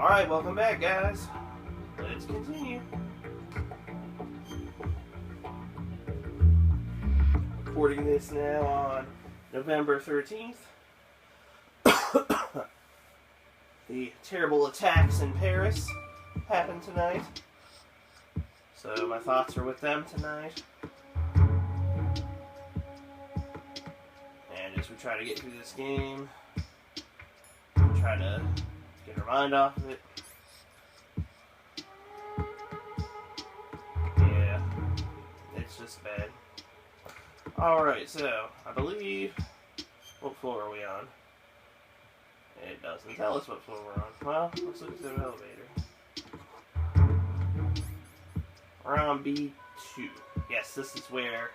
Alright, welcome back, guys. Let's continue. Recording this now on November 13th. The terrible attacks in Paris happened tonight. So my thoughts are with them tonight. And as we try to get through this game, try to get our mind off of it. Yeah, it's just bad. Alright, so I believe, what floor are we on? It doesn't tell us what floor we're on. Well, let's look at the elevator. We're on B2. Yes, this is where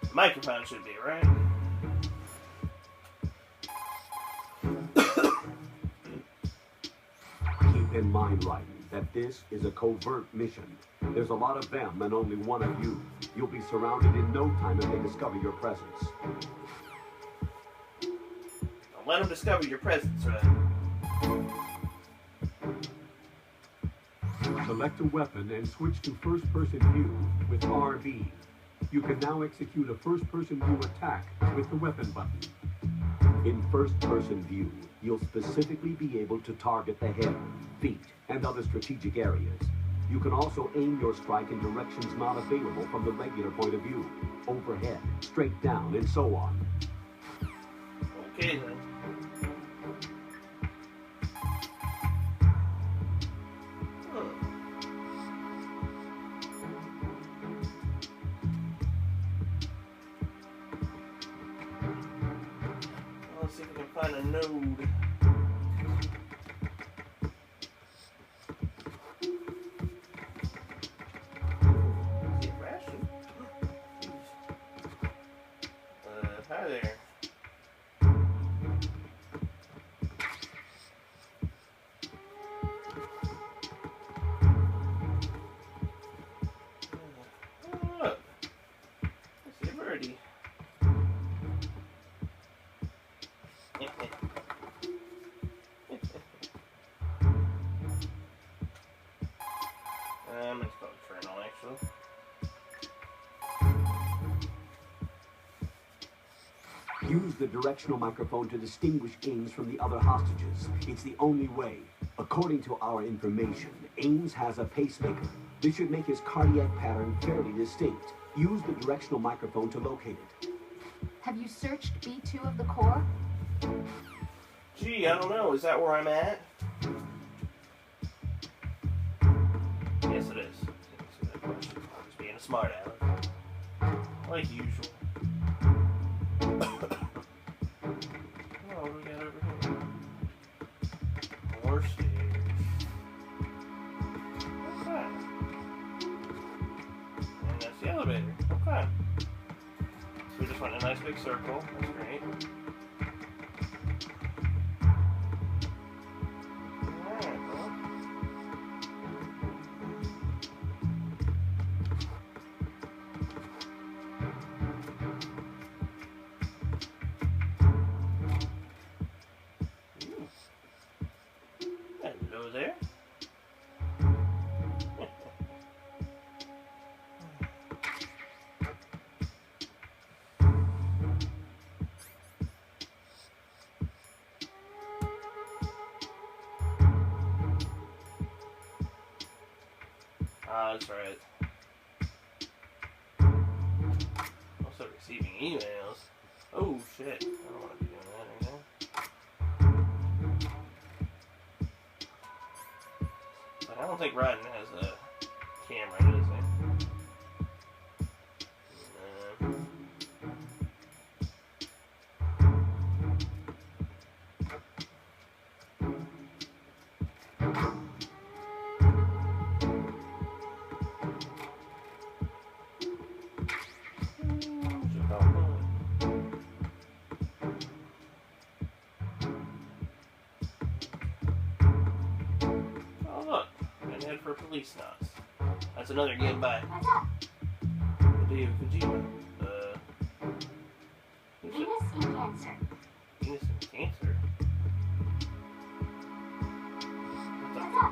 the microphone should be, right? Keep in mind, Raiden, that this is a covert mission. There's a lot of them and only one of you. You'll be surrounded in no time if they discover your presence. Let them discover your presence, right? Select a weapon and switch to first-person view with RB. You can now execute a first-person view attack with the weapon button. In first-person view, you'll specifically be able to target the head, feet, and other strategic areas. You can also aim your strike in directions not available from the regular point of view, overhead, straight down, and so on. Okay, then. Let's see if we can find a node. Is it ration? Hi there. Look. It's a birdie. It's called Colonel, actually. Use the directional microphone to distinguish Ames from the other hostages. It's the only way. According to our information, Ames has a pacemaker. This should make his cardiac pattern fairly distinct. Use the directional microphone to locate it. Have you searched B2 of the core? Gee, I don't know. Is that where I'm at? Yes, it is. Answer that question. I'm just being a smart aleck. Like usual. Oh, what do we got over here? More stairs. Okay. And that's the elevator. Okay. So we just went in a nice big circle. That's great. Alright, well. Hello there. That's right. Also receiving emails. Oh shit. I don't want to be doing that right now. But I don't think Raiden has a camera, does he? No. Oh look, I'm gonna head for police knots. That's another get by. Hideo Kojima. Who's it? Venus in Cancer. Venus and Cancer? What the? What's up?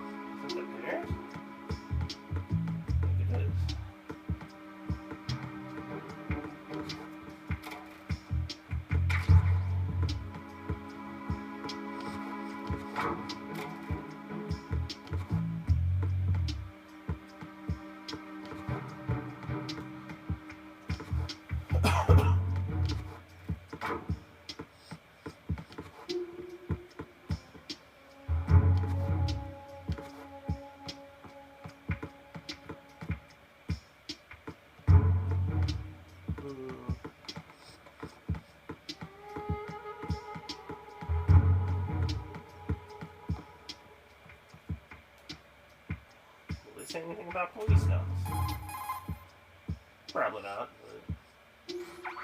Say anything about police guns? Probably not. But...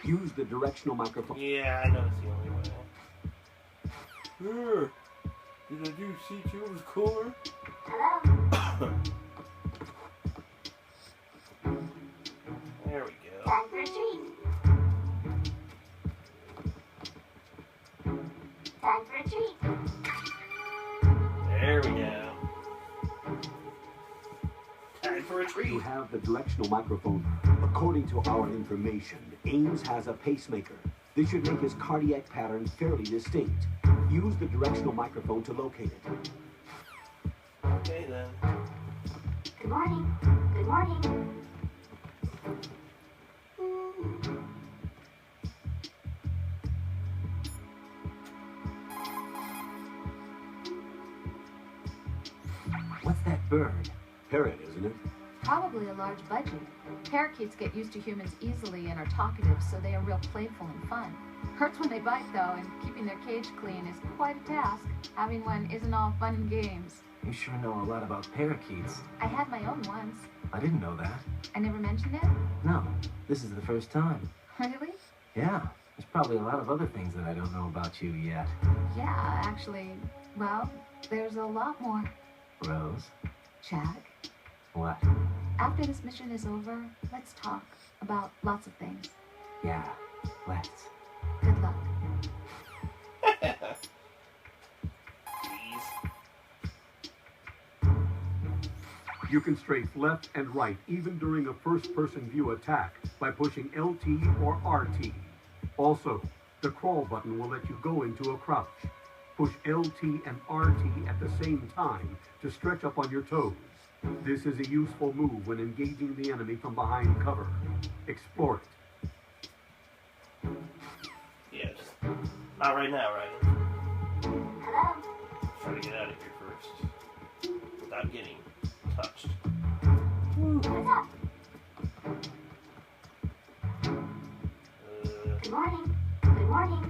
Use the directional microphone. Yeah, I know it's the only way. Did I do C2 was cooler? Hello? There we go. Time for a treat. Time for a treat. There we go. Time for a You treat. have the directional microphone. According to our information, Ames has a pacemaker. This should make his cardiac pattern fairly distinct. Use the directional microphone to locate it. Okay then. Good morning. Good morning. What's that bird? Parrot, isn't it? Probably a large budget. Parakeets get used to humans easily and are talkative, so they are real playful and fun. Hurts when they bite, though, and keeping their cage clean is quite a task. Having one isn't all fun and games. You sure know a lot about parakeets. I had my own once. I didn't know that. I never mentioned it? No, this is the first time. Really? Yeah, there's probably a lot of other things that I don't know about you yet. Yeah, actually, well, there's a lot more. Rose? Jack, What? after this mission is over, let's talk about lots of things. Yeah, let's. Good luck. Jeez. You can strafe left and right even during a first-person view attack by pushing LT or RT. Also, the crawl button will let you go into a crouch. Push LT and RT at the same time to stretch up on your toes. This is a useful move when engaging the enemy from behind cover. Explore it. Yeah, just not right now, right? Hello? Try to get out of here first without getting touched. What's up? Good morning. Good morning.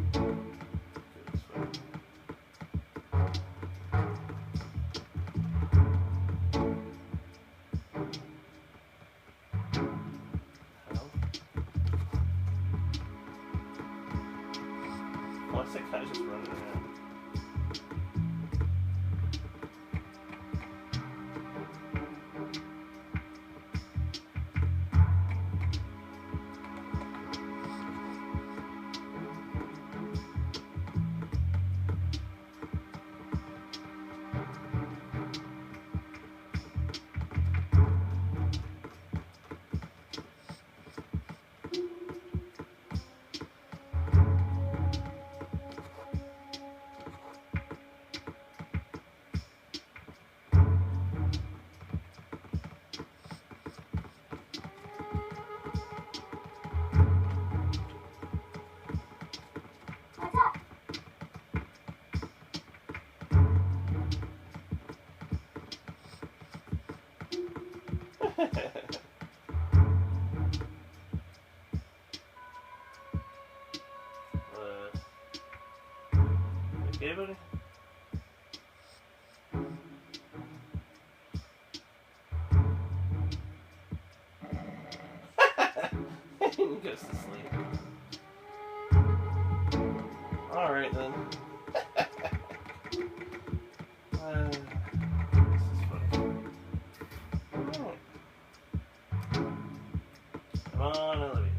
This way. Hell? What's that guy just running around? What's up? Okay, buddy? He goes to sleep. Alright then. This is funny. Alright. Come on, elevator.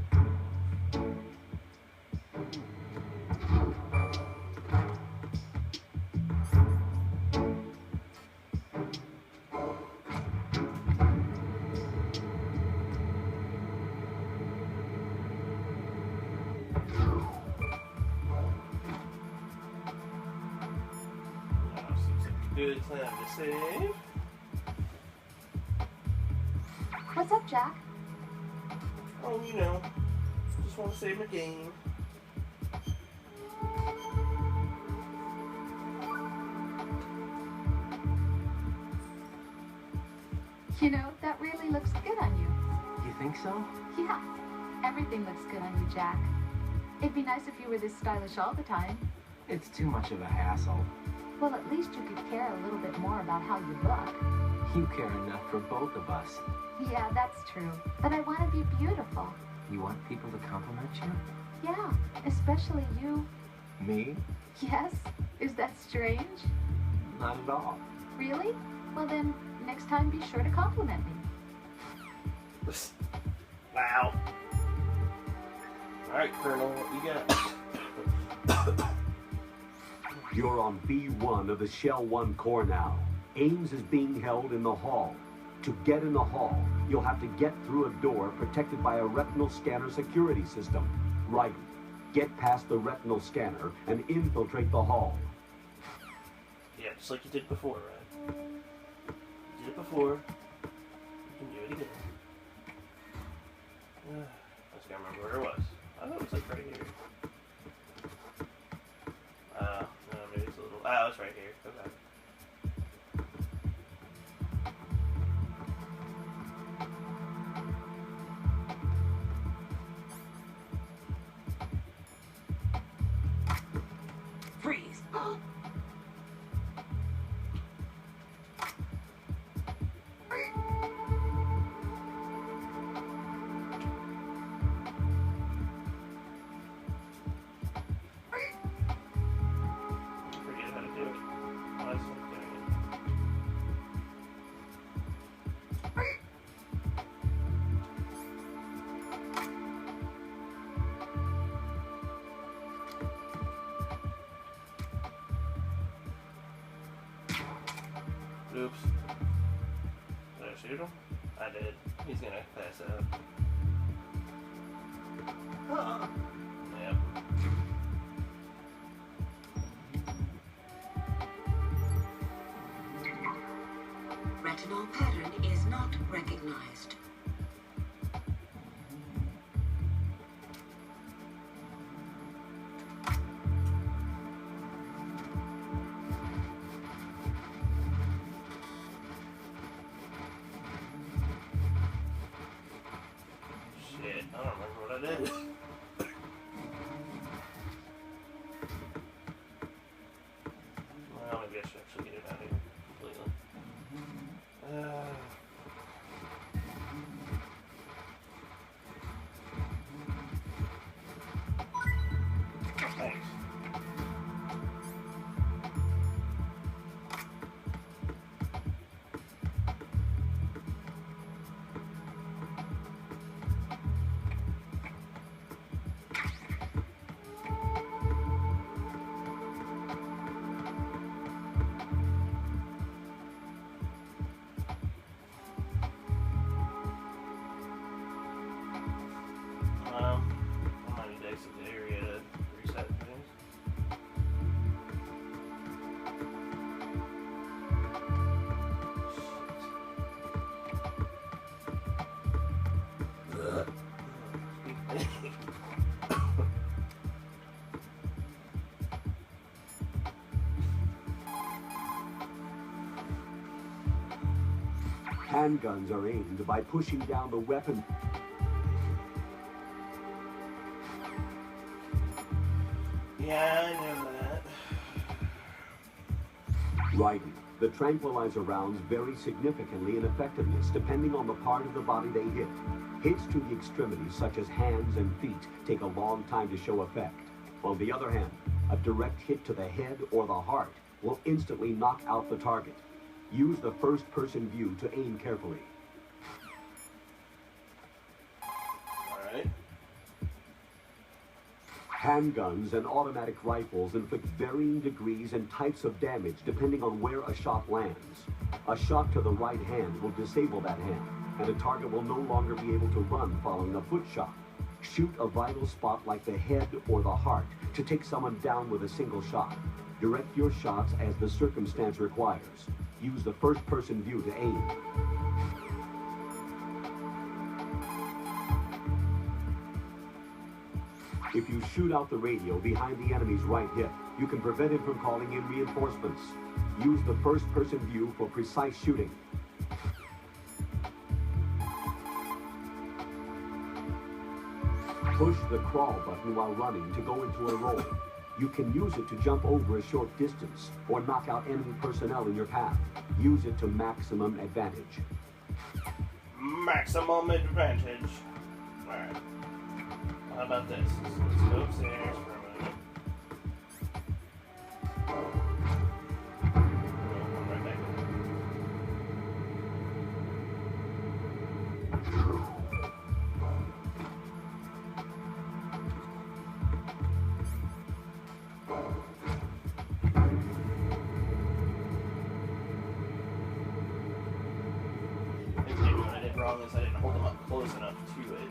Good time to save. What's up, Jack? Oh, you know, just want to save my game. You know, that really looks good on you. You think so? Yeah, everything looks good on you, Jack. It'd be nice if you were this stylish all the time. It's too much of a hassle. Well, at least you could care a little bit more about how you look. You care enough for both of us. Yeah, that's true. But I want to be beautiful. You want people to compliment you? Yeah, especially you. Me? Yes? Is that strange? Not at all. Really? Well then, next time be sure to compliment me. Wow. Alright, Colonel, what you got? You're on B1 of the Shell 1 core now. Ames is being held in the hall. To get in the hall, you'll have to get through a door protected by a retinal scanner security system. Right. Get past the retinal scanner and infiltrate the hall. Yeah, just like you did before, right? You did it before. You can do it again. I just gotta remember where it was. I thought it was like right here. No, maybe it's a little. Oh, it's right here. Okay. Freeze! Forget how to do it. Why is it doing it? Oops. Did I shoot him? I did. He's gonna pass out. Yep. Retinol pattern is not recognized. Shit, I don't remember what I did. Well, maybe I should actually get it out of here completely. Thanks. I might need to exit the area to reset things. Handguns are aimed by pushing down the weapon. Yeah, I know that. Raiden. The tranquilizer rounds vary significantly in effectiveness depending on the part of the body they hit. Hits to the extremities, such as hands and feet, take a long time to show effect. On the other hand, a direct hit to the head or the heart will instantly knock out the target. Use the first-person view to aim carefully. Alright. Handguns and automatic rifles inflict varying degrees and types of damage depending on where a shot lands. A shot to the right hand will disable that hand, and a target will no longer be able to run following a foot shot. Shoot a vital spot like the head or the heart to take someone down with a single shot. Direct your shots as the circumstance requires. Use the first-person view to aim. If you shoot out the radio behind the enemy's right hip, you can prevent him from calling in reinforcements. Use the first-person view for precise shooting. Push the crawl button while running to go into a roll. You can use it to jump over a short distance or knock out enemy personnel in your path. Use it to maximum advantage. Maximum advantage. Alright. How about this? Let's go upstairs for a minute. I'm right back. I think maybe what I did wrong is I didn't hold them up close enough to it.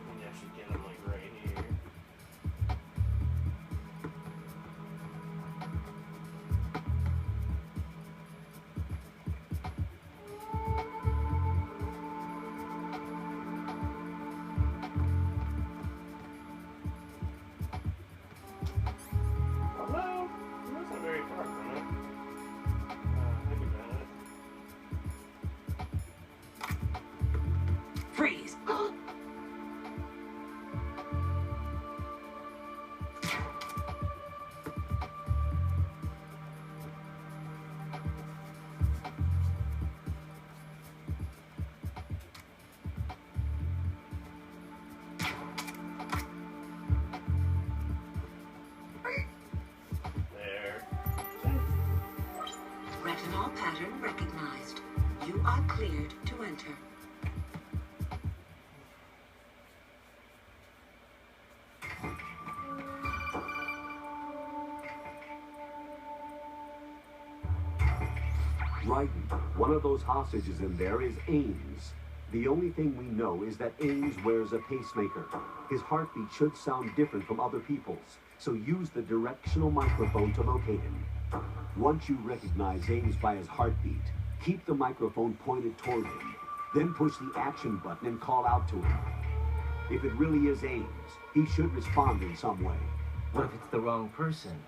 Maybe I should get them like right here. Although, it wasn't very far from it. Think about it. Freeze! There. Retinol pattern recognized. You are cleared to enter. Raiden, one of those hostages in there is Ames. The only thing we know is that Ames wears a pacemaker. His heartbeat should sound different from other people's, so use the directional microphone to locate him. Once you recognize Ames by his heartbeat, keep the microphone pointed toward him. Then push the action button and call out to him. If it really is Ames, he should respond in some way. What if it's the wrong person?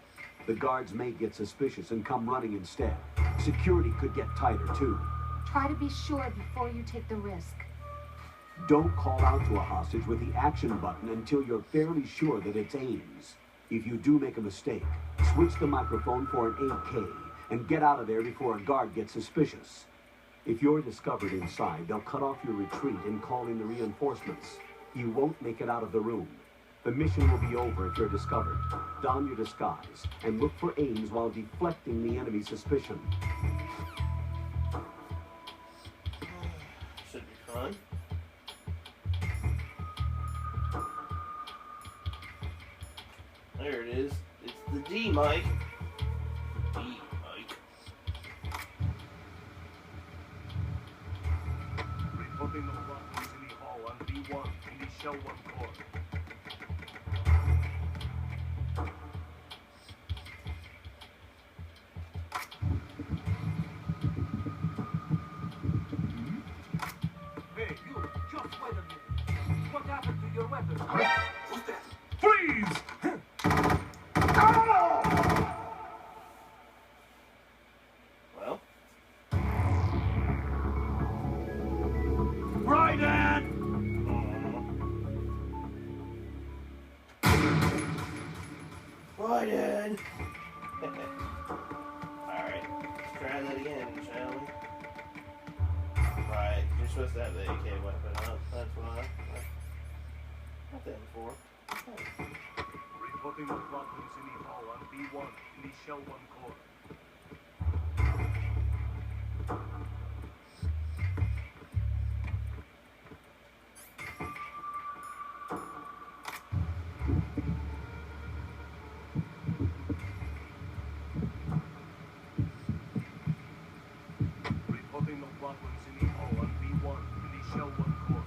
The guards may get suspicious and come running instead. Security could get tighter, too. Try to be sure before you take the risk. Don't call out to a hostage with the action button until you're fairly sure that it's Ames. If you do make a mistake, switch the microphone for an 8K and get out of there before a guard gets suspicious. If you're discovered inside, they'll cut off your retreat and call in the reinforcements. You won't make it out of the room. The mission will be over if you're discovered. Don your disguise and look for Ames while deflecting the enemy's suspicion. Should be fun. There it is. It's the D mic. D mic. Reporting the problems in the hall on B1 in the Shell 1 core. Hey, you! Just wait a minute! What happened to your weapon? Who's that? Freeze! Well, Raiden! Raiden! Alright, let's try that again, shall we? Right, you're supposed to have the AK weapon, huh? That's what I got that before. Okay. Reporting the problems in the hall on B1 in the Shell 1 core. Reporting the problems in the hall on B1 in the Shell 1 core.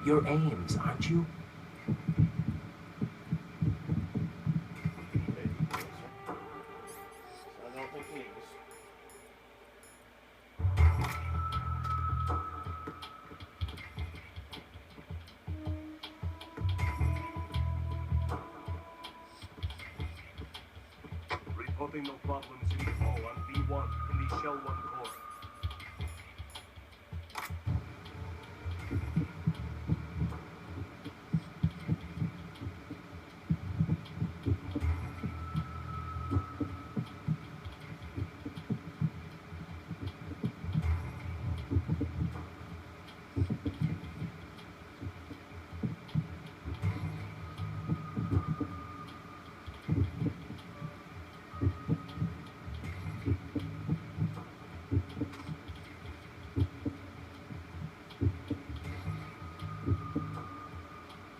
You're Ames, aren't you? Okay, closer. So I don't think he is. Reporting no problems in the hall on B1 in the Shell 1 core.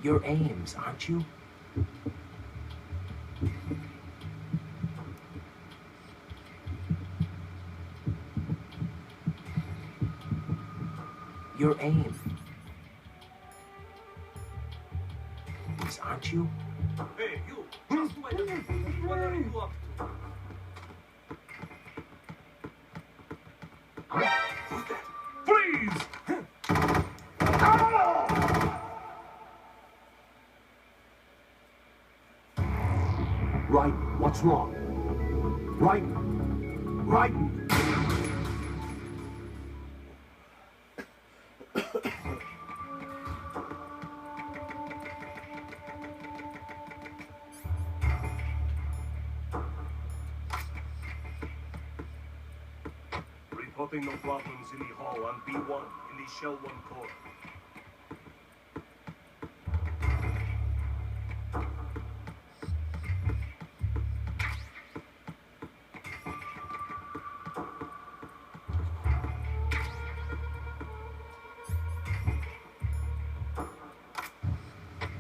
You're Ames, aren't you? You're Ames, aren't you? Hey, you! Just wait a minute. What are you up to? Who's that? Freeze! Raiden, what's wrong? Raiden! Raiden! Reporting no problems in the hall on B1 in the Shell 1 core.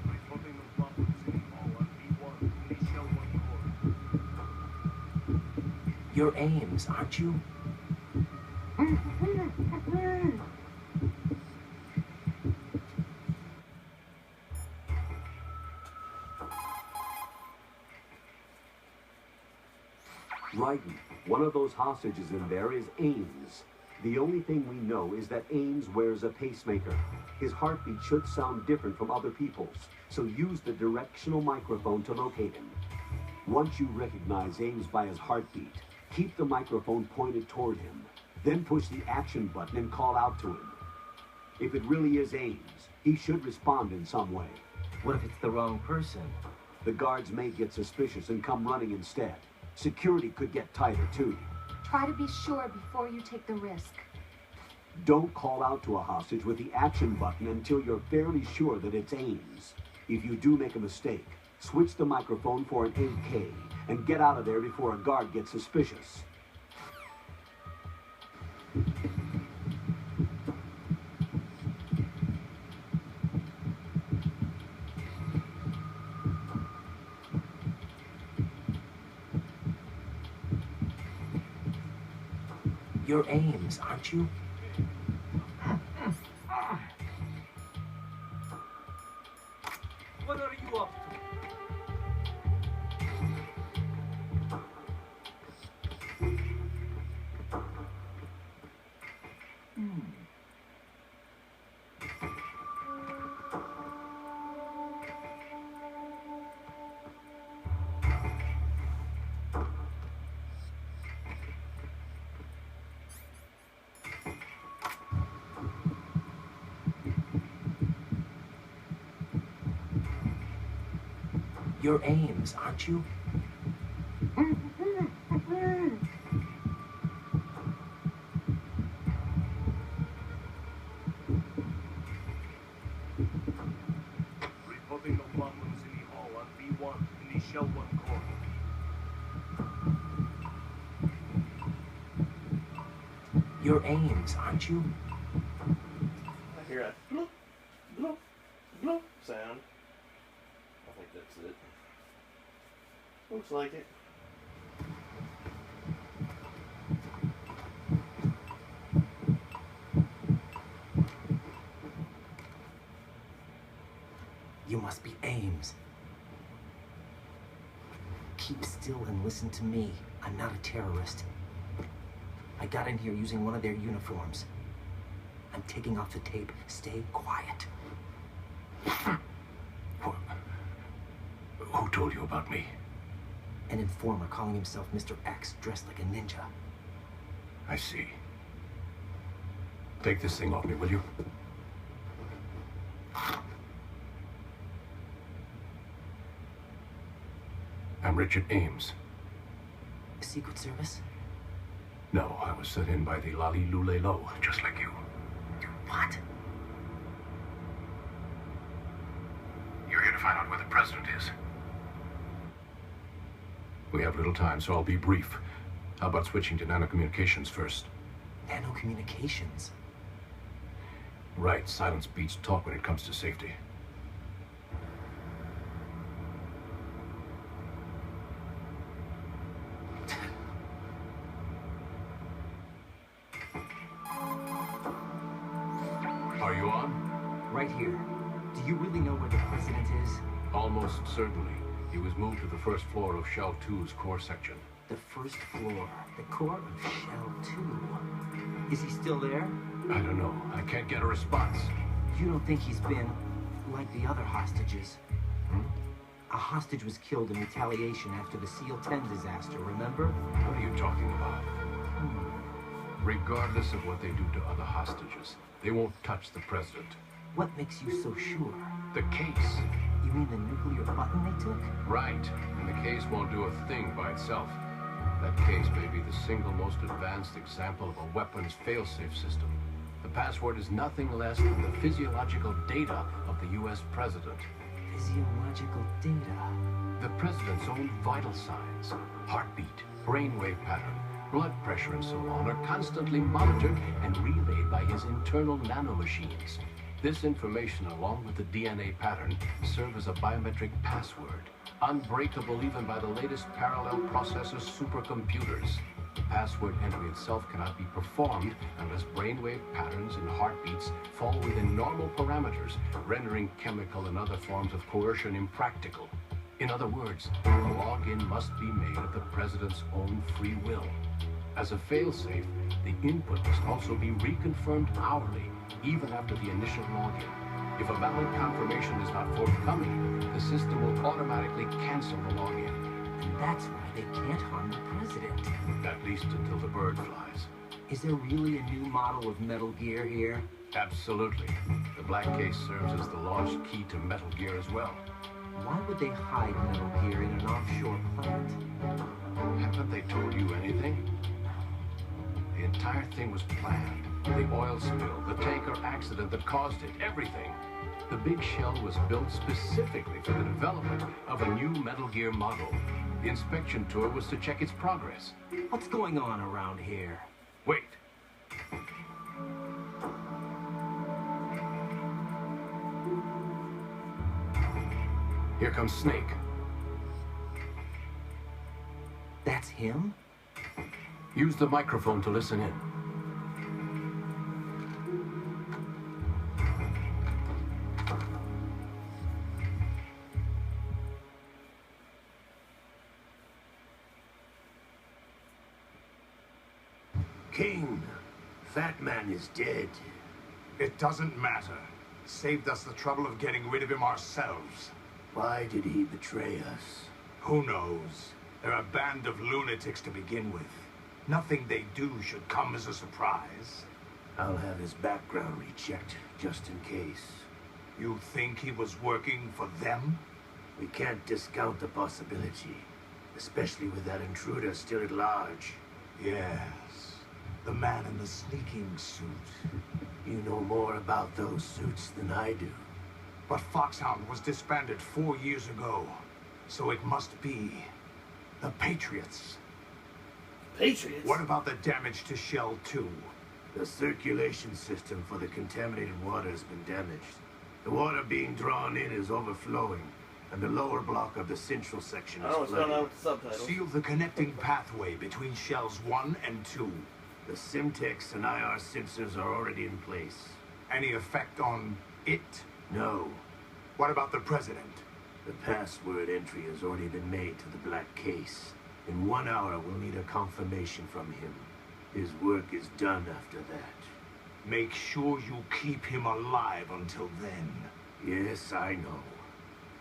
Reporting no problems in the hall on B1 in the Shell 1 core. You're Ames, aren't you? Raiden, one of those hostages in there is Ames. The only thing we know is that Ames wears a pacemaker. His heartbeat should sound different from other people's, so use the directional microphone to locate him. Once you recognize Ames by his heartbeat, keep the microphone pointed toward him. Then push the action button and call out to him. If it really is Ames, he should respond in some way. What if it's the wrong person? The guards may get suspicious and come running instead. Security could get tighter, too. Try to be sure before you take the risk. Don't call out to a hostage with the action button until you're fairly sure that it's Ames. If you do make a mistake, switch the microphone for an AK and get out of there before a guard gets suspicious. You're Ames, aren't you? What are you up to? You're Ames, aren't you? Reporting no problems in the hall on B1 in the Shell 1 core. You're Ames, aren't you? I hear a bloop, bloop, bloop sound. I think that's it. Looks like it. must be Ames. Keep still and listen to me. I'm not a terrorist. I got in here using one of their uniforms. I'm taking off the tape. Stay quiet. Who told you about me? An informer calling himself Mr. X, dressed like a ninja. I see. Take this thing off me, will you? I'm Richard Ames. Secret Service? No, I was sent in by the Lali Lule Lo, just like you. What? You're here to find out where the president is. We have little time, so I'll be brief. How about switching to nanocommunications first? Nanocommunications? Right, silence beats talk when it comes to safety. Are you on? Right here. Do you really know where the president is? Almost certainly. He was moved to the first floor of Shell 2's core section. The first floor. The core of Shell 2. Is he still there? I don't know. I can't get a response. You don't think he's been like the other hostages? A hostage was killed in retaliation after the SEAL 10 disaster, remember? What are you talking about? Regardless of what they do to other hostages, they won't touch the president. What makes you so sure? The case. You mean the nuclear button they took? Right. And the case won't do a thing by itself. That case may be the single most advanced example of a weapons failsafe system. The password is nothing less than the physiological data of the U.S. president. Physiological data? The president's own vital signs, heartbeat, brainwave pattern, blood pressure, and so on are constantly monitored and relayed by his internal nanomachines. This information, along with the DNA pattern, serve as a biometric password, unbreakable even by the latest parallel processor supercomputers. The password entry itself cannot be performed unless brainwave patterns and heartbeats fall within normal parameters, rendering chemical and other forms of coercion impractical. In other words, the login must be made of the president's own free will. As a failsafe, the input must also be reconfirmed hourly, even after the initial login. If a valid confirmation is not forthcoming, the system will automatically cancel the login. And that's why they can't harm the president. At least until the bird flies. Is there really a new model of Metal Gear here? Absolutely. The black case serves as the launch key to Metal Gear as well. Why would they hide Metal Gear in an offshore plant? Haven't they told you anything? The entire thing was planned. The oil spill, the tanker accident that caused it, everything. The big shell was built specifically for the development of a new Metal Gear model. The inspection tour was to check its progress. What's going on around here? Wait. Here comes Snake. That's him? Use the microphone to listen in. King, Fat Man is dead. It doesn't matter. Saved us the trouble of getting rid of him ourselves. Why did he betray us? Who knows? They're a band of lunatics to begin with. Nothing they do should come as a surprise. I'll have his background rechecked, just in case. You think he was working for them? We can't discount the possibility, especially with that intruder still at large. Yes. The man in the sneaking suit. You know more about those suits than I do. But Foxhound was disbanded 4 years ago. So it must be the Patriots. Patriots? What about the damage to Shell 2? The circulation system for the contaminated water has been damaged. The water being drawn in is overflowing, and the lower block of the central section I is don't know what's going on flooded. with the subtitles. Seal the connecting pathway between Shells 1 and 2. The Simtex and IR sensors are already in place. Any effect on it? No. What about the president? The password entry has already been made to the black case. In 1 hour, we'll need a confirmation from him. His work is done after that. Make sure you keep him alive until then. Yes, I know.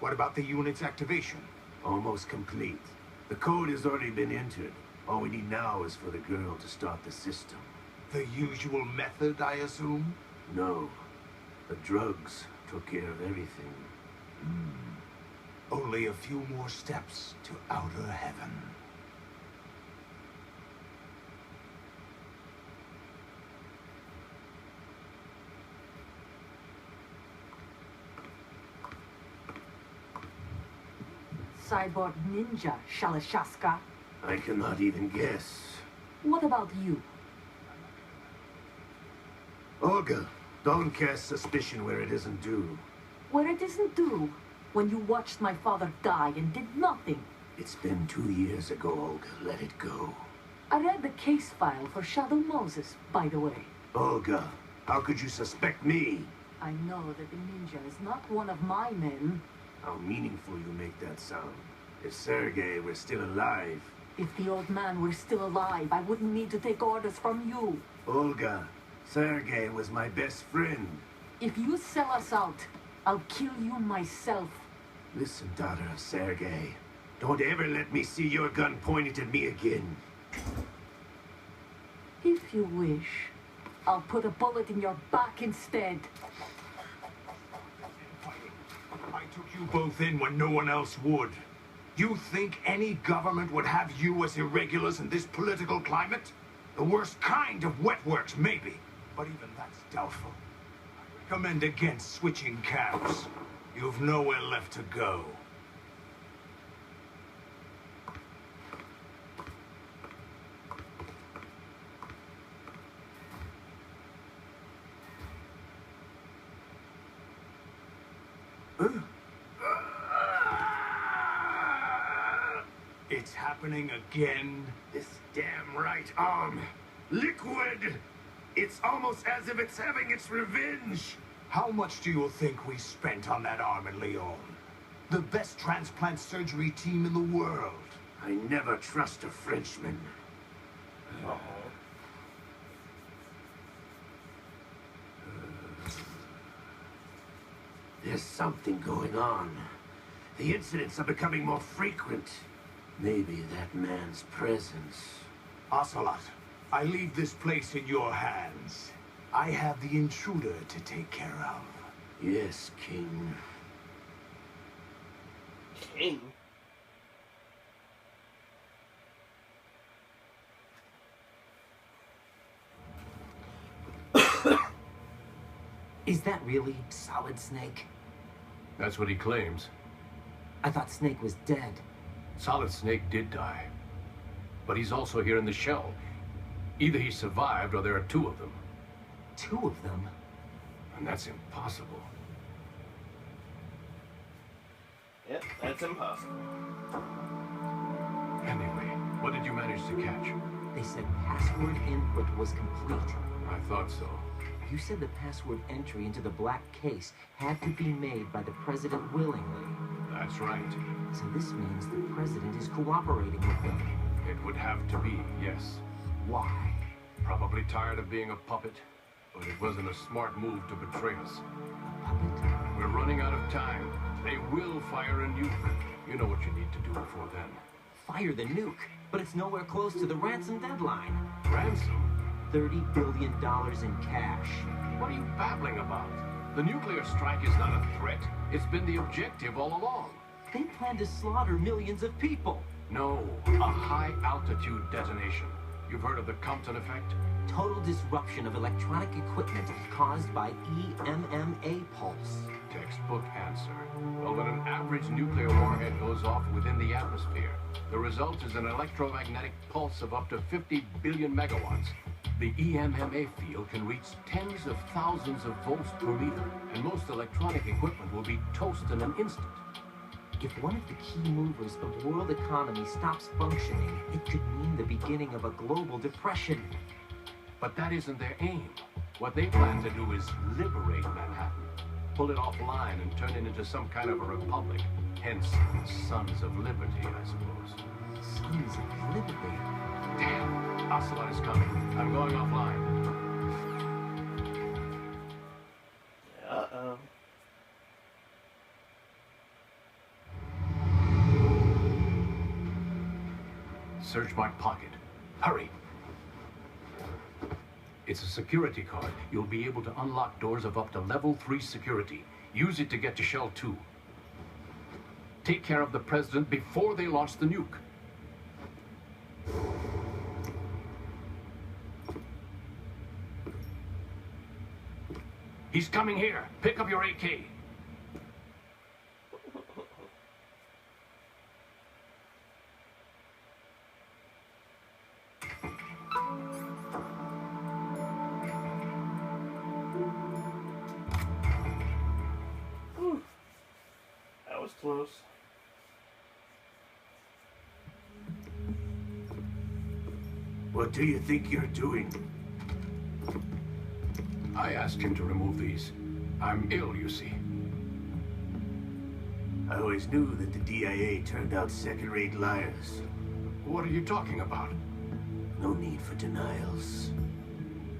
What about the unit's activation? Almost complete. The code has already been entered. All we need now is for the girl to start the system. The usual method, I assume? No. The drugs took care of everything. Only a few more steps to outer heaven. Cyborg ninja, Shalashaska. I cannot even guess. What about you? Olga, don't cast suspicion where it isn't due. Where it isn't due, when you watched my father die and did nothing. It's been 2 years ago, Olga. Let it go. I read the case file for Shadow Moses, by the way. Olga, how could you suspect me? I know that the ninja is not one of my men. How meaningful you make that sound. If Sergei were still alive... If the old man were still alive, I wouldn't need to take orders from you. Olga, Sergei was my best friend. If you sell us out, I'll kill you myself. Listen, daughter of Sergei. Don't ever let me see your gun pointed at me again. If you wish, I'll put a bullet in your back instead. I took you both in when no one else would. You think any government would have you as irregulars in this political climate? The worst kind of wet works, maybe. But even that's doubtful. I recommend against switching camps. You've nowhere left to go. It's happening again. This damn right arm. Liquid! It's almost as if it's having its revenge. How much do you think we spent on that arm in Lyon? The best transplant surgery team in the world. I never trust a Frenchman. There's something going on. The incidents are becoming more frequent. Maybe that man's presence. Ocelot, I leave this place in your hands. I have the intruder to take care of. Yes, King. King? Is that really Solid Snake? That's what he claims. I thought Snake was dead. Solid Snake did die. But he's also here in the shell. Either he survived or there are two of them. Two of them? And that's impossible. Yep, that's impossible. Anyway, what did you manage to catch? They said password input was complete. I thought so. You said the password entry into the black case had to be made by the president willingly. That's right. So this means the president is cooperating with them. It would have to be, yes. Why? Probably tired of being a puppet, but it wasn't a smart move to betray us. A puppet? We're running out of time. They will fire a nuke. You know what you need to do before then. Fire the nuke, but it's nowhere close to the ransom deadline. Ransom? $30 billion in cash. What are you babbling about? The nuclear strike is not a threat. It's been the objective all along. They plan to slaughter millions of people. No, a high-altitude detonation. You've heard of the Compton effect? Total disruption of electronic equipment caused by EMMA pulse. Textbook answer. Well, when an average nuclear warhead goes off within the atmosphere, the result is an electromagnetic pulse of up to 50 billion megawatts. The EMMA field can reach tens of thousands of volts per meter, and most electronic equipment will be toast in an instant. If one of the key movers of world economy stops functioning, it could mean the beginning of a global depression. But that isn't their aim. What they plan to do is liberate Manhattan. pull it offline and turn it into some kind of a republic. Hence, Sons of Liberty, I suppose. Sons of Liberty? Damn, Ocelot is coming. I'm going offline. Uh-oh. Search my pocket. Hurry. It's a security card. You'll be able to unlock doors of up to level 3 security. Use it to get to Shell 2. Take care of the president before they launch the nuke. He's coming here. Pick up your AK. Whew. That was close. What do you think you're doing? I asked him to remove these. I'm ill, you see. I always knew that the DIA turned out second-rate liars. What are you talking about? No need for denials.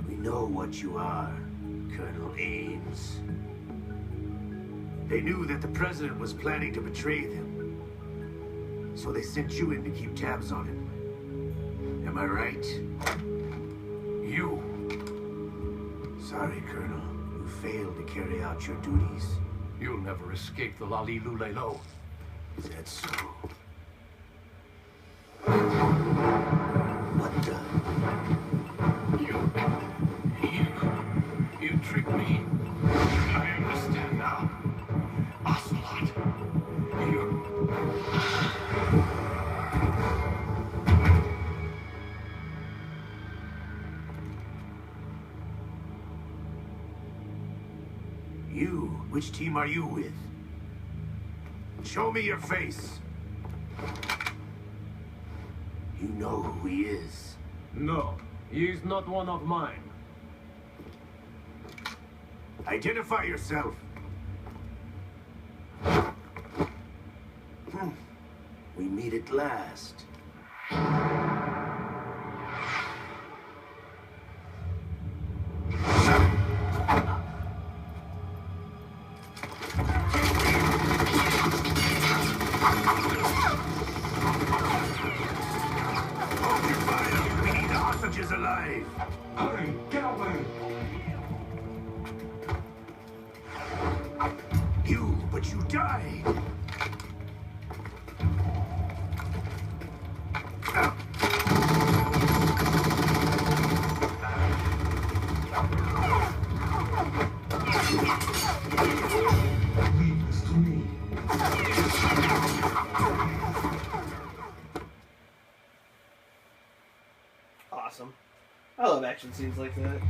We know what you are, Colonel Ames. They knew that the president was planning to betray them. So they sent you in to keep tabs on him. Am I right? You. Sorry, Colonel. You failed to carry out your duties. You'll never escape the Lali Lulelo. Is that so? What the? You tricked me. I understand now. Ocelot. You? Which team are you with? Show me your face. You know who he is. No, he is not one of mine. Identify yourself. We meet at last. Hold your fire. We need the hostages alive. Hurry, get away! But you died. Leave this to me. Awesome. I love action scenes like that.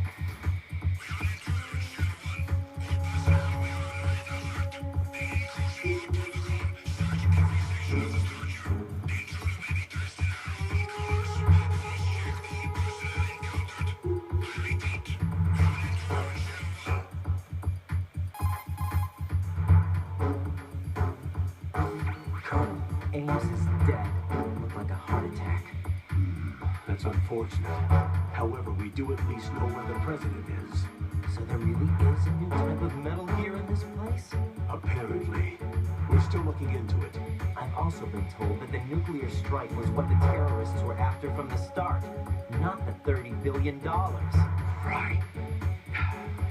Colonel, Ames is dead. Looked like a heart attack. That's unfortunate. However, we do at least know where the president is. So there really is a new type of metal gear in this place? Apparently. We're still looking into it. I've also been told that the nuclear strike was what the terrorists were after from the start, not the $30 billion. Right.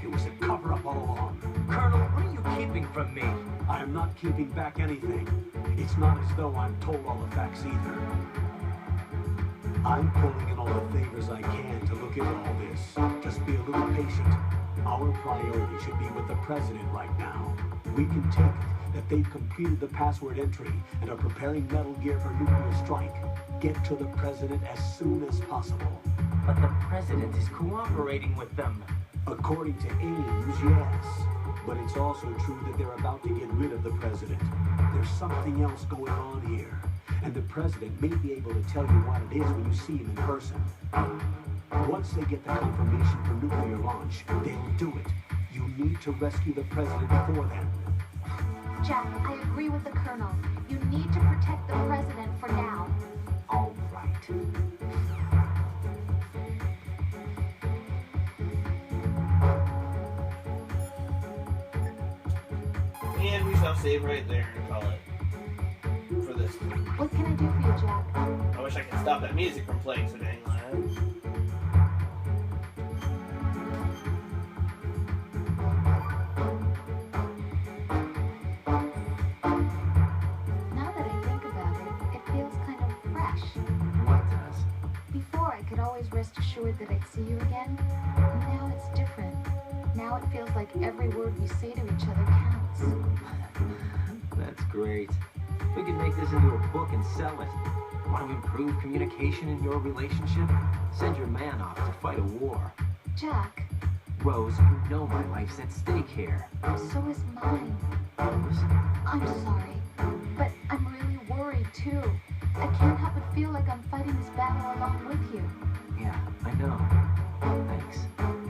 It was a cover-up all along. Colonel, what are you keeping from me? I am not keeping back anything. It's not as though I'm told all the facts either. I'm pulling in all the favors I can to look into all this. Just be a little patient. Our priority should be with the president right now. We can take it that they've completed the password entry and are preparing Metal Gear for nuclear strike. Get to the president as soon as possible. But the president is cooperating with them. According to Ames, yes. But it's also true that they're about to get rid of the president. There's something else going on here. And the president may be able to tell you what it is when you see him in person. Once they get the confirmation for nuclear launch, they'll do it. You need to rescue the president for them. Jack, I agree with the Colonel. You need to protect the president for now. All right. And we shall save right there and call it for this time. What can I do for you, Jack? I wish I could stop that music from playing so dang loud. Now that I think about it, it feels kind of fresh. What does? Before, I could always rest assured that I'd see you again. Now it's different. Now it feels like every word we say to each other counts. That's great. We could make this into a book and sell it. Want to improve communication in your relationship? Send your man off to fight a war. Jack, Rose, you know my life's at stake here. so is mine. Rose? I'm sorry, but I'm really worried too. I can't help but feel like I'm fighting this battle along with you. Yeah, I know. Thanks.